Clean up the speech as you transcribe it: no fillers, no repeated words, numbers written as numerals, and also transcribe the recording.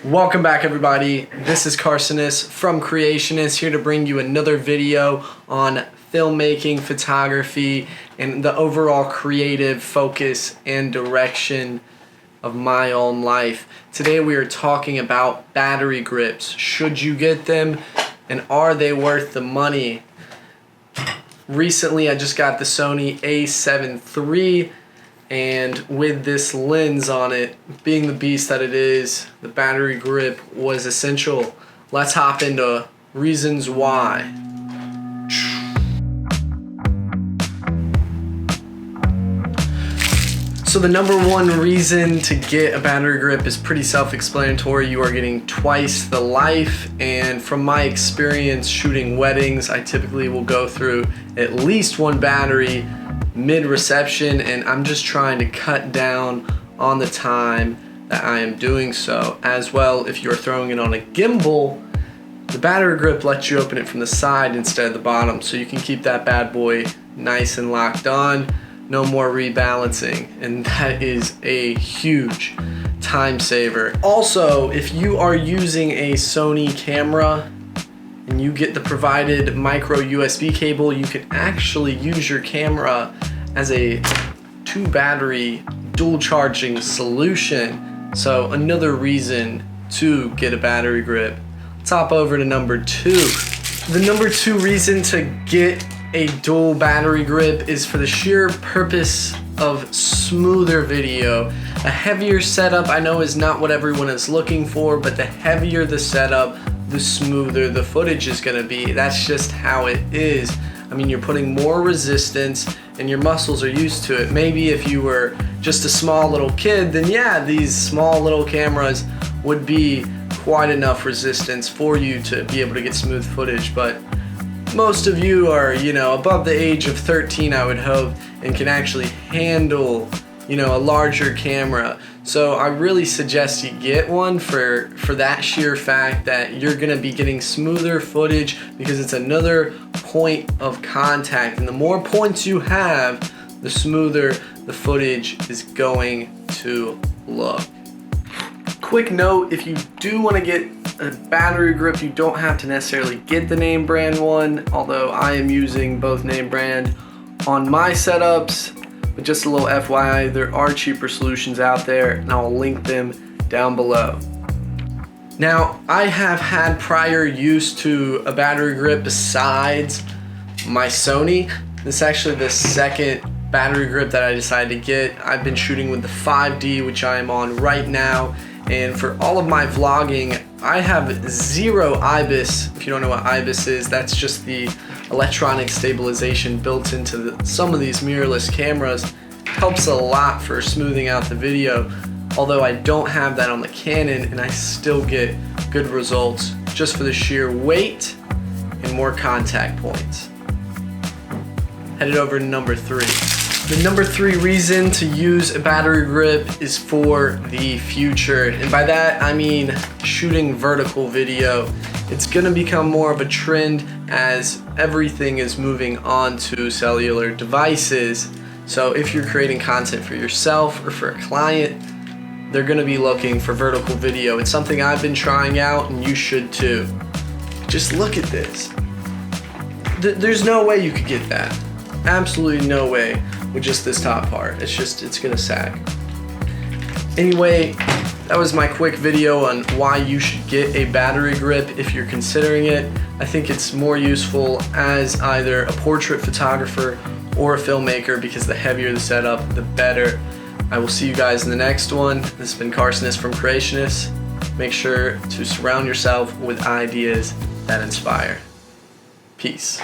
Welcome back, everybody. This is Carson from Creationist, here to bring you another video on filmmaking, photography, and the overall creative focus and direction of my own life. Today we are talking about battery grips. Should you get them, and are they worth the money? Recently I just got the Sony a7 III, and with this lens on it, being the beast that it is, the battery grip was essential. Let's hop into reasons why. So the number one reason to get a battery grip is pretty self-explanatory. You are getting twice the life, and from my experience shooting weddings, I typically will go through at least one battery mid-reception, and I'm just trying to cut down on the time that I am doing so. As well, if you're throwing it on a gimbal, the battery grip lets you open it from the side instead of the bottom, so you can keep that bad boy nice and locked on. No more rebalancing, and that is a huge time saver. Also, if you are using a Sony camera and you get the provided micro USB cable, you can actually use your camera as a 2-battery dual charging solution. So another reason to get a battery grip. Let's hop over to number 2. The number 2 reason to get a dual battery grip is for the sheer purpose of smoother video. A heavier setup, I know, is not what everyone is looking for, but the heavier the setup, the smoother the footage is gonna be. That's just how it is. I mean, you're putting more resistance and your muscles are used to it. Maybe if you were just a small little kid, then yeah, these small little cameras would be quite enough resistance for you to be able to get smooth footage. But most of you are, above the age of 13, I would hope, and can actually handle, a larger camera. So I really suggest you get one for that sheer fact that you're gonna be getting smoother footage, because it's another point of contact, and the more points you have, the smoother the footage is going to look. Quick note, if you do want to get a battery grip, you don't have to necessarily get the name brand one, although I am using both name brand on my setups. But just a little FYI, there are cheaper solutions out there, and I'll link them down below. Now, I have had prior use to a battery grip besides my Sony. This is actually the second battery grip that I decided to get. I've been shooting with the 5D, which I am on right now. And for all of my vlogging, I have zero IBIS. If you don't know what IBIS is, that's just the electronic stabilization built into some of these mirrorless cameras. Helps a lot for smoothing out the video, although I don't have that on the Canon, and I still get good results just for the sheer weight and more contact points. Headed over to number 3. The number 3 reason to use a battery grip is for the future. And by that, I mean shooting vertical video. It's gonna become more of a trend as everything is moving on to cellular devices. So if you're creating content for yourself or for a client, they're gonna be looking for vertical video. It's something I've been trying out, and you should too. Just look at this. There's no way you could get that. Absolutely no way with just this top part. It's gonna sag. Anyway, that was my quick video on why you should get a battery grip if you're considering it. I think it's more useful as either a portrait photographer or a filmmaker, because the heavier the setup, the better. I will see you guys in the next one. This has been Carson from Creationist. Make sure to surround yourself with ideas that inspire. Peace.